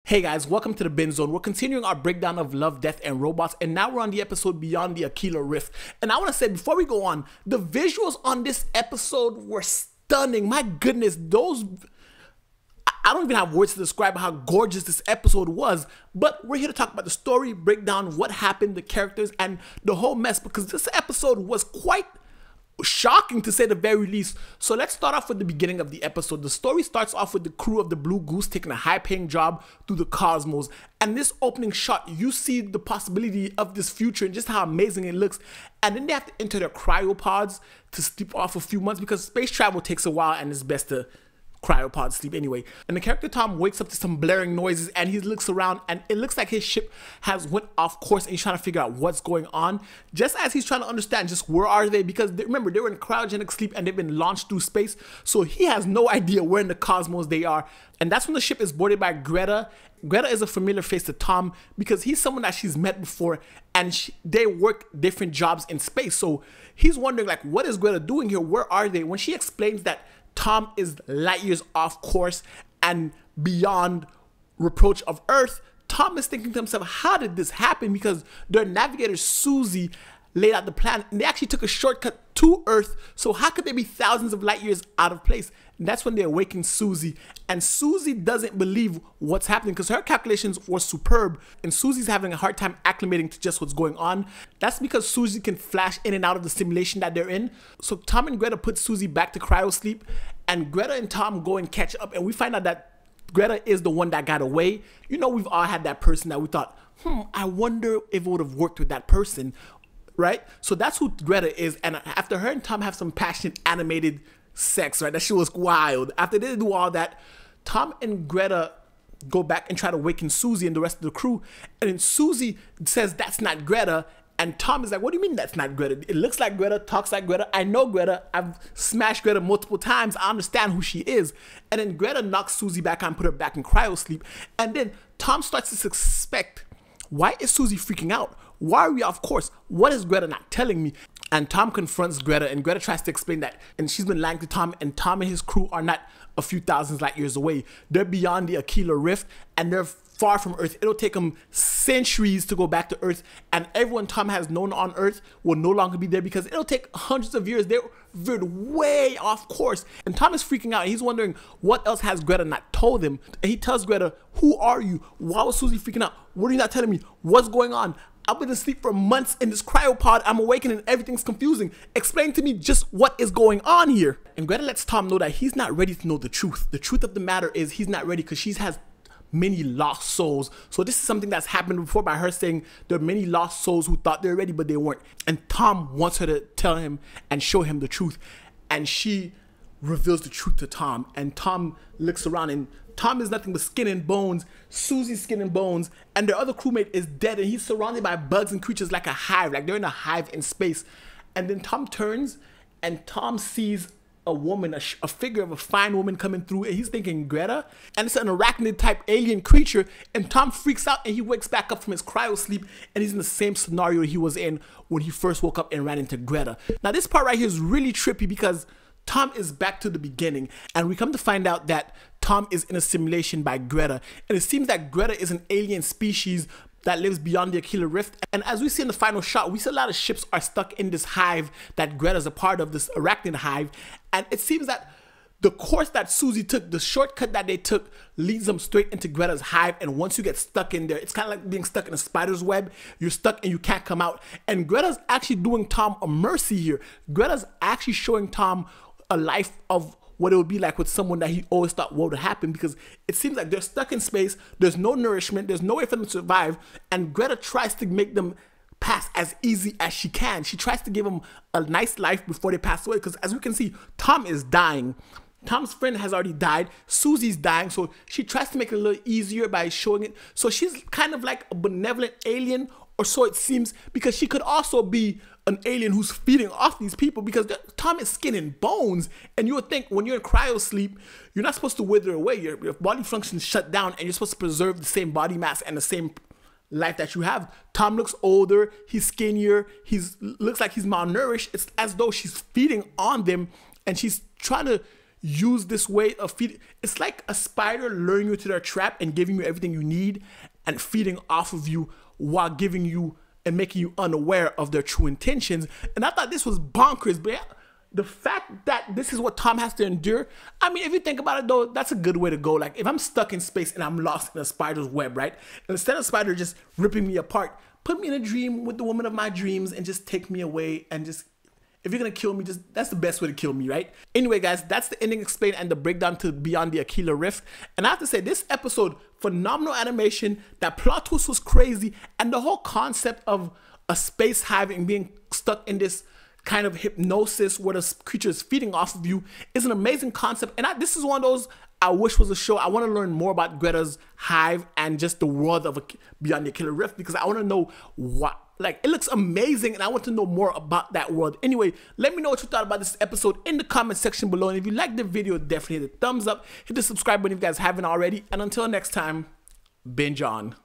Hey guys, welcome to the Binge Zone. We're continuing our breakdown of Love, Death, and Robots, and now we're on the episode Beyond the Aquila Rift. And I want to say, before we go on, the visuals on this episode were stunning. My goodness, I don't even have words to describe how gorgeous this episode was, but we're here to talk about the story, break down what happened, the characters, and the whole mess, because this episode was quite shocking to say the very least. So let's start off with the beginning of the episode. The story starts off with the crew of the Blue Goose taking a high-paying job through the cosmos, and this opening shot, you see the possibility of this future and just how amazing it looks. And then they have to enter their cryopods to sleep off a few months, because space travel takes a while and it's best to cryopod sleep anyway. And the character Tom wakes up to some blaring noises, and he looks around, and it looks like his ship has went off course, and he's trying to figure out what's going on, just as he's trying to understand just where are they, because remember, they were in cryogenic sleep and they've been launched through space, so he has no idea where in the cosmos they are. And that's when the ship is boarded by Greta. Greta is a familiar face to Tom because he's someone that she's met before, and they work different jobs in space, so he's wondering, like, what is Greta doing here? Where are they? When she explains that Tom is light years off course and beyond reproach of Earth, Tom is thinking to himself, how did this happen? Because their navigator Susie laid out the plan, and they actually took a shortcut to Earth, so how could they be thousands of light years out of place? And that's when they awaken Susie, and Susie doesn't believe what's happening because her calculations were superb, and Susie's having a hard time acclimating to just what's going on. That's because Susie can flash in and out of the simulation that they're in. So Tom and Greta put Susie back to cryo sleep, and Greta and Tom go and catch up, and we find out that Greta is the one that got away. You know, we've all had that person that we thought, I wonder if it would have worked with that person, right? So that's who Greta is. And after her and Tom have some passionate animated sex, right? That shit was wild. After they do all that, Tom and Greta go back and try to waken Susie and the rest of the crew. And then Susie says, that's not Greta. And Tom is like, what do you mean that's not Greta? It looks like Greta, talks like Greta. I know Greta. I've smashed Greta multiple times. I understand who she is. And then Greta knocks Susie back on, put her back in cryo sleep. And then Tom starts to suspect, why is Susie freaking out? Why are we off course? What is Greta not telling me? And Tom confronts Greta, and Greta tries to explain that, and she's been lying to Tom, and Tom and his crew are not a few thousand light years away. They're beyond the Aquila Rift, and they're far from Earth. It'll take them centuries to go back to Earth, and everyone Tom has known on Earth will no longer be there because it'll take hundreds of years. They're veered way off course, and Tom is freaking out. He's wondering what else has Greta not told him, and he tells Greta, who are you? Why was Susie freaking out? What are you not telling me? What's going on? I've been asleep for months in this cryopod. I'm awakening and everything's confusing. Explain to me just what is going on here. And Greta lets Tom know that he's not ready to know the truth. The truth of the matter is he's not ready because she has many lost souls. So this is something that's happened before by her saying there are many lost souls who thought they were ready but they weren't. And Tom wants her to tell him and show him the truth. And she reveals the truth to Tom. And Tom looks around, and Tom is nothing but skin and bones, Susie's skin and bones, and their other crewmate is dead, and he's surrounded by bugs and creatures like a hive, like they're in a hive in space. And then Tom turns, and Tom sees a woman, a figure of a fine woman coming through, and he's thinking Greta, and it's an arachnid type alien creature, and Tom freaks out and he wakes back up from his cryo sleep, and he's in the same scenario he was in when he first woke up and ran into Greta. Now this part right here is really trippy because Tom is back to the beginning, and we come to find out that Tom is in a simulation by Greta, and it seems that Greta is an alien species that lives beyond the Aquila Rift. And as we see in the final shot, we see a lot of ships are stuck in this hive that Greta's a part of, this arachnid hive, and it seems that the course that Susie took, the shortcut that they took, leads them straight into Greta's hive. And once you get stuck in there, it's kind of like being stuck in a spider's web. You're stuck and you can't come out. And Greta's actually doing Tom a mercy here. Greta's actually showing Tom a life of what it would be like with someone that he always thought would happen, because it seems like they're stuck in space, there's no nourishment, there's no way for them to survive, and Greta tries to make them pass as easy as she can. She tries to give them a nice life before they pass away, because as we can see, Tom is dying. Tom's friend has already died, Susie's dying, so she tries to make it a little easier by showing it. So she's kind of like a benevolent alien, or so it seems, because she could also be an alien who's feeding off these people, because Tom is skin and bones, and you would think when you're in cryo sleep, you're not supposed to wither away. Your body functions shut down, and you're supposed to preserve the same body mass and the same life that you have. Tom looks older, he's skinnier, looks like he's malnourished. It's as though she's feeding on them, and she's trying to use this way of feeding. It's like a spider luring you to their trap and giving you everything you need and feeding off of you while giving you and making you unaware of their true intentions. And I thought this was bonkers, but yeah, the fact that this is what Tom has to endure, I mean, if you think about it though, that's a good way to go. Like if I'm stuck in space and I'm lost in a spider's web, right? And instead of spider just ripping me apart, put me in a dream with the woman of my dreams and just take me away and just, if you're gonna kill me, just that's the best way to kill me, right? Anyway, guys, that's the ending explained and the breakdown to Beyond the Aquila Rift. And I have to say, this episode, phenomenal animation, that plot twist was crazy, and the whole concept of a space hive and being stuck in this kind of hypnosis where the creature is feeding off of you is an amazing concept. And this is one of those I wish was a show. I want to learn more about Greta's hive and just the world of Beyond the Aquila Rift, because I want to know what, like, it looks amazing and I want to know more about that world. Anyway, let me know what you thought about this episode in the comment section below. And if you liked the video, definitely hit the thumbs up, hit the subscribe button if you guys haven't already. And until next time, binge on.